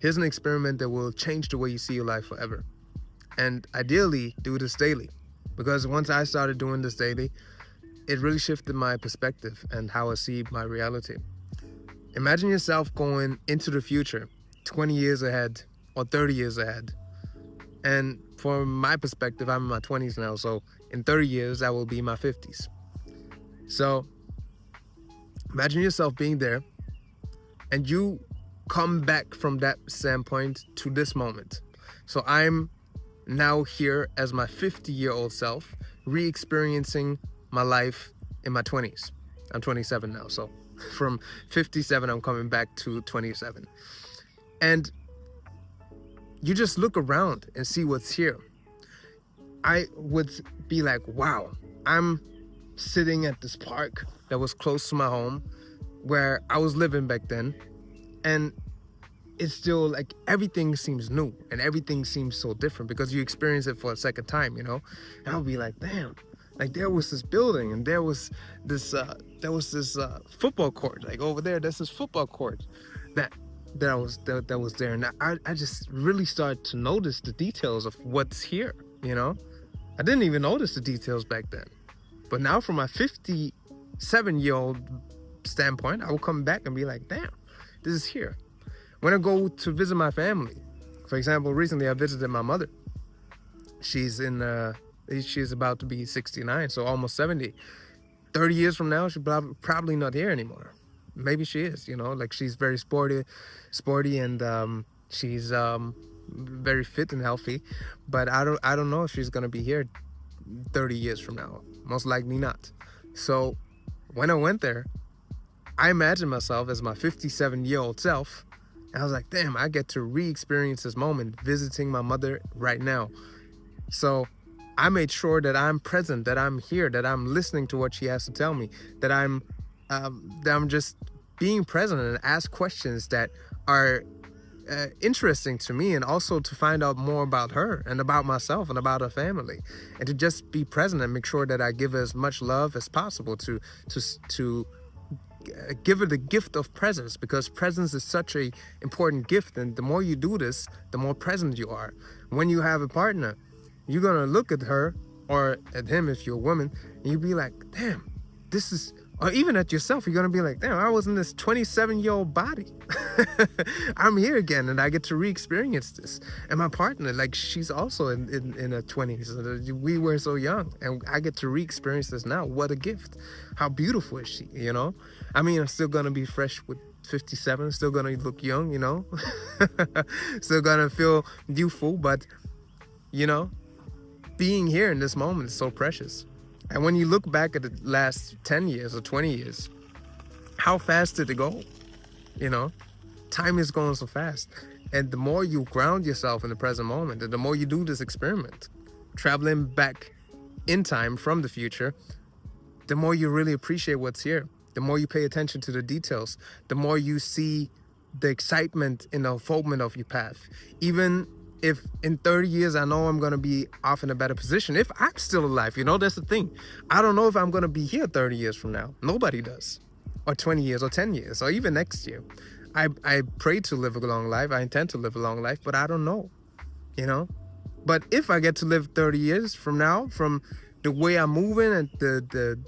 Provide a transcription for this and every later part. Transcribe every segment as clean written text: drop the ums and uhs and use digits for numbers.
Here's an experiment that will change the way you see your life forever. And ideally, do this daily. Because once I started doing this daily, it really shifted my perspective and how I see my reality. Imagine yourself going into the future, 20 years ahead or 30 years ahead. And from my perspective, I'm in my 20s now, so in 30 years, I will be in my 50s. So imagine yourself being there, and you come back from that standpoint to this moment. So I'm now here as my 50-year-old self, re-experiencing my life in my 20s. I'm 27 now, so from 57, I'm coming back to 27. And you just look around and see what's here. I would be like, wow, I'm sitting at this park that was close to my home where I was living back then. And it's still like everything seems new and everything seems so different because you experience it for a second time, And I'll be like, damn, like there was this building and there was this football court, like over there, there's this football court that was there. And I just really started to notice the details of what's here, I didn't even notice the details back then. But now from my 57-year-old standpoint, I will come back and be like, damn, this is here. When I go to visit my family, for example, recently I visited my mother. She's about to be 69, so almost 70. 30 years from now, she's probably not here anymore. Maybe she is, like she's very sporty and she's very fit and healthy. But I don't know if she's gonna be here 30 years from now. Most likely not. So when I went there, I imagined myself as my 57-year-old self. And I was like, damn, I get to re-experience this moment visiting my mother right now. So I made sure that I'm present, that I'm here, that I'm listening to what she has to tell me, that I'm just being present and ask questions that are interesting to me, and also to find out more about her and about myself and about her family, and to just be present and make sure that I give her as much love as possible to give her the gift of presence, because presence is such a important gift. And the more you do this, the more present you are. When you have a partner, you're gonna look at her or at him if you're a woman, and you'll be like, damn, this is, or even at yourself, you're gonna be like, damn, I was in this 27-year-old body. I'm here again, and I get to re-experience this. And my partner, like, she's also in her 20s. We were so young, and I get to re-experience this now. What a gift. How beautiful is she, I mean, I'm still gonna be fresh with 57, still gonna look young, still gonna feel youthful, but, being here in this moment is so precious. And when you look back at the last 10 years or 20 years, how fast did it go? Time is going so fast. And the more you ground yourself in the present moment, and the more you do this experiment, traveling back in time from the future, the more you really appreciate what's here. The more you pay attention to the details, the more you see the excitement in the unfoldment of your path. Even if in 30 years, I know I'm going to be off in a better position, if I'm still alive, that's the thing. I don't know if I'm going to be here 30 years from now. Nobody does. Or 20 years or 10 years or even next year. I pray to live a long life. I intend to live a long life, but I don't know, But if I get to live 30 years from now, from the way I'm moving and the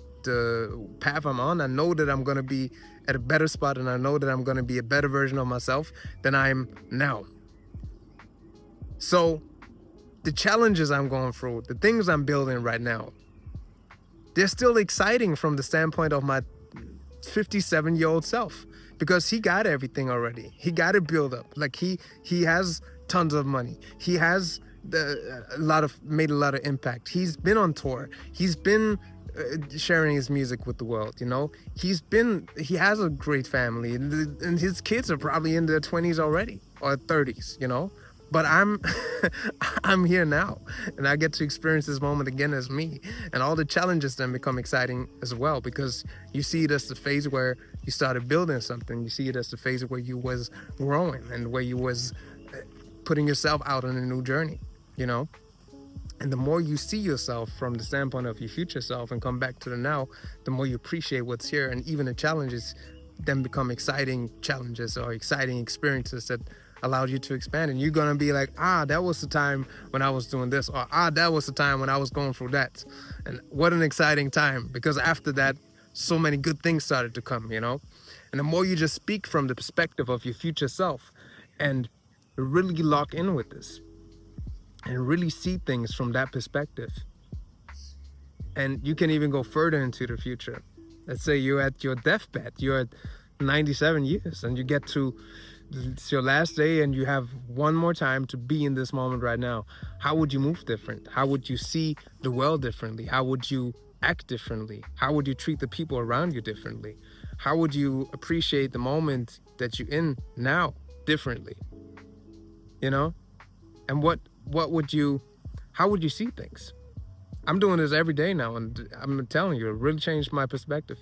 path I'm on, I know that I'm going to be at a better spot, and I know that I'm going to be a better version of myself than I am now. So the challenges I'm going through, the things I'm building right now, they're still exciting from the standpoint of my 57-year-old self, because he got everything already. He got it built up. Like he has tons of money. He has made a lot of impact. He's been on tour. He's been sharing his music with the world. He has a great family, and his kids are probably in their 20s already or 30s. But I'm here now, and I get to experience this moment again as me, and all the challenges then become exciting as well, because you see it as the phase where you started building something. You see it as the phase where you was growing and where you was putting yourself out on a new journey, And the more you see yourself from the standpoint of your future self and come back to the now, the more you appreciate what's here, and even the challenges then become exciting challenges or exciting experiences that allowed you to expand. And you're going to be like, that was the time when I was doing this, or that was the time when I was going through that. And what an exciting time, because after that, so many good things started to come, you know? And the more you just speak from the perspective of your future self and really lock in with this and really see things from that perspective, and you can even go further into the future. Let's say you're at your deathbed, you're at 97 years, and you get to it's your last day and you have one more time to be in this moment right now. How would you move different? How would you see the world differently? How would you act differently? How would you treat the people around you differently? How would you appreciate the moment that you're in now differently? You know? And how would you see things? I'm doing this every day now, and I'm telling you, it really changed my perspective,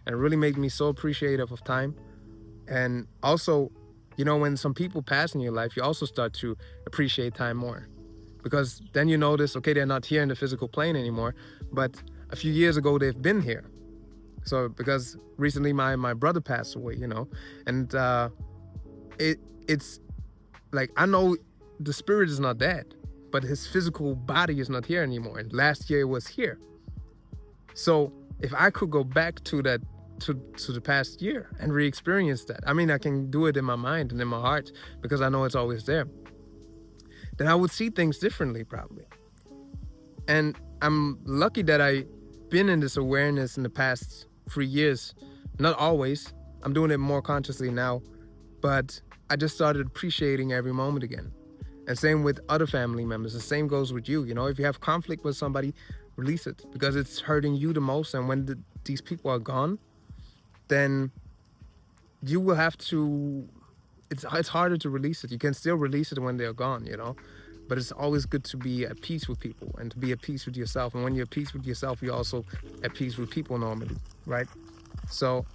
and it really made me so appreciative of time. And also, you know, when some people pass in your life, you also start to appreciate time more, because then you notice, okay, they're not here in the physical plane anymore, but a few years ago they've been here. So because recently my brother passed away, you know, and it's like, I know the spirit is not dead, but his physical body is not here anymore. And last year it was here. So if I could go back to that, to the past year and re-experience that, I mean, I can do it in my mind and in my heart because I know it's always there, then I would see things differently probably. And I'm lucky that I've been in this awareness in the past 3 years. Not always. I'm doing it more consciously now, but I just started appreciating every moment again. And same with other family members. The same goes with you. You know, if you have conflict with somebody, release it because it's hurting you the most. And when these people are gone, then you will have to, it's harder to release it. You can still release it when they're gone, you know, but it's always good to be at peace with people and to be at peace with yourself. And when you're at peace with yourself, you're also at peace with people normally, right? So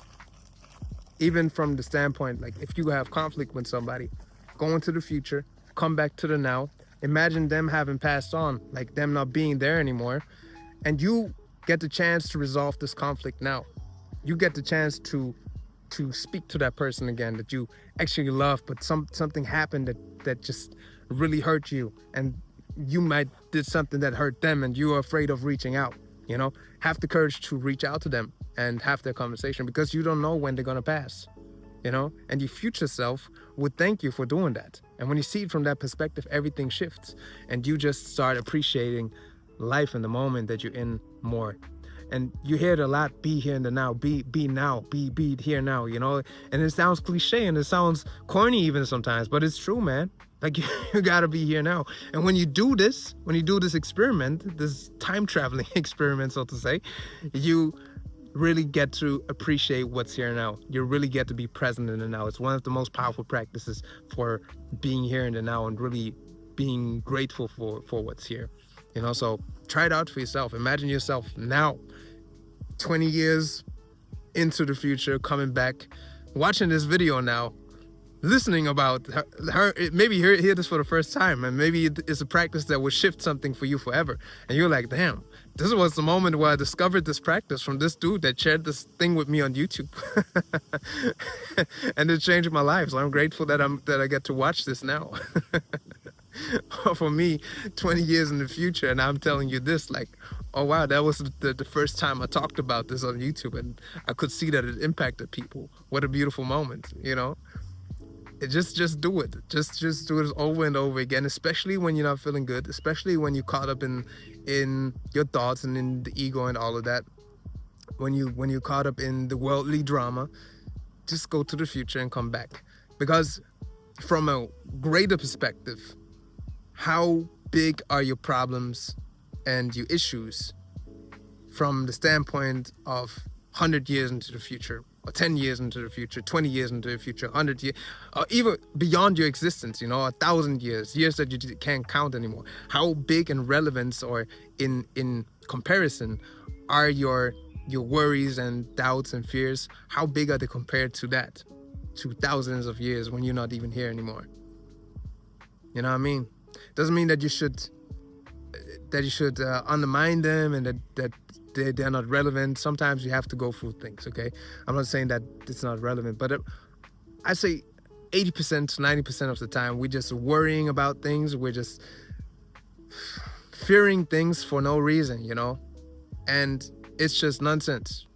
even from the standpoint, like if you have conflict with somebody, go into the future, come back to the now, imagine them having passed on, like them not being there anymore, and you get the chance to resolve this conflict now. You get the chance to speak to that person again that you actually love, but something happened that just really hurt you, and you might did something that hurt them, and you are afraid of reaching out. You know, have the courage to reach out to them and have their conversation, because you don't know when they're gonna pass. You know, and your future self would thank you for doing that. And when you see it from that perspective, everything shifts, and you just start appreciating life in the moment that you're in more. And you hear it a lot, be here in the now, be now, be here now, you know? And it sounds cliche and it sounds corny even sometimes, but it's true, man. Like you gotta be here now. And when you do this experiment, this time traveling experiment, so to say, you really get to appreciate what's here now. You really get to be present in the now. It's one of the most powerful practices for being here in the now and really being grateful for what's here. You know, so try it out for yourself. Imagine yourself now, 20 years into the future, coming back, watching this video now, listening about her maybe hear this for the first time, and maybe it's a practice that will shift something for you forever. And you're like, damn, this was the moment where I discovered this practice from this dude that shared this thing with me on YouTube. And it changed my life. So I'm grateful that I get to watch this now. For me, 20 years in the future, and I'm telling you this, like, oh wow, that was the first time I talked about this on YouTube, and I could see that it impacted people. What a beautiful moment, you know? Just do it. Just do it over and over again, especially when you're not feeling good, especially when you're caught up in your thoughts and in the ego and all of that. When you're caught up in the worldly drama, just go to the future and come back. Because from a greater perspective, how big are your problems and your issues from the standpoint of 100 years into the future, or 10 years into the future, 20 years into the future, 100 years, or even beyond your existence, you know, 1,000 years that you can't count anymore. How big and relevant, or in comparison, are your worries and doubts and fears? How big are they compared to that, to thousands of years when you're not even here anymore? You know what I mean? Doesn't mean that you should undermine them and that they're not relevant. Sometimes you have to go through things, okay? I'm not saying that it's not relevant, but I say 80% to 90% of the time, we're just worrying about things. We're just fearing things for no reason, you know? And it's just nonsense.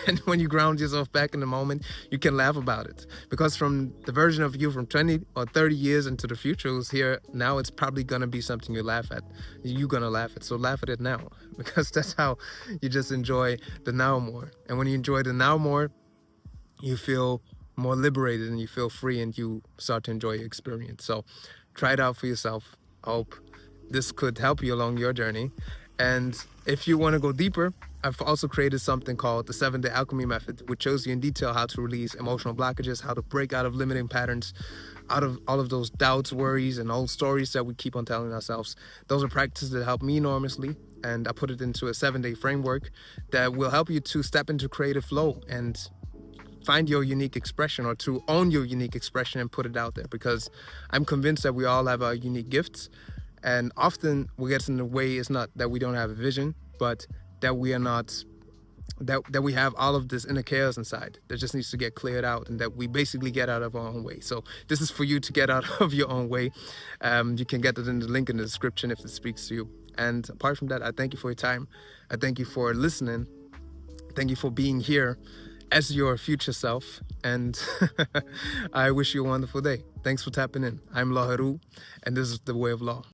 And when you ground yourself back in the moment, you can laugh about it. Because from the version of you from 20 or 30 years into the future who's here now, it's probably going to be something you laugh at. You're going to laugh at. So laugh at it now. Because that's how you just enjoy the now more. And when you enjoy the now more, you feel more liberated and you feel free and you start to enjoy your experience. So try it out for yourself. I hope this could help you along your journey. And if you want to go deeper, I've also created something called the 7-Day Alchemy Method, which shows you in detail how to release emotional blockages, how to break out of limiting patterns, out of all of those doubts, worries, and old stories that we keep on telling ourselves. Those are practices that help me enormously, and I put it into a 7-day framework that will help you to step into creative flow and find your unique expression, or to own your unique expression and put it out there, because I'm convinced that we all have our unique gifts. And often what gets in the way is not that we don't have a vision, but that we are not, that we have all of this inner chaos inside that just needs to get cleared out, and that we basically get out of our own way. So this is for you to get out of your own way. You can get it in the link in the description if it speaks to you. And apart from that, I thank you for your time. I thank you for listening. Thank you for being here as your future self, and I wish you a wonderful day. Thanks for tapping in. I'm Laharu, and this is The Way of Law.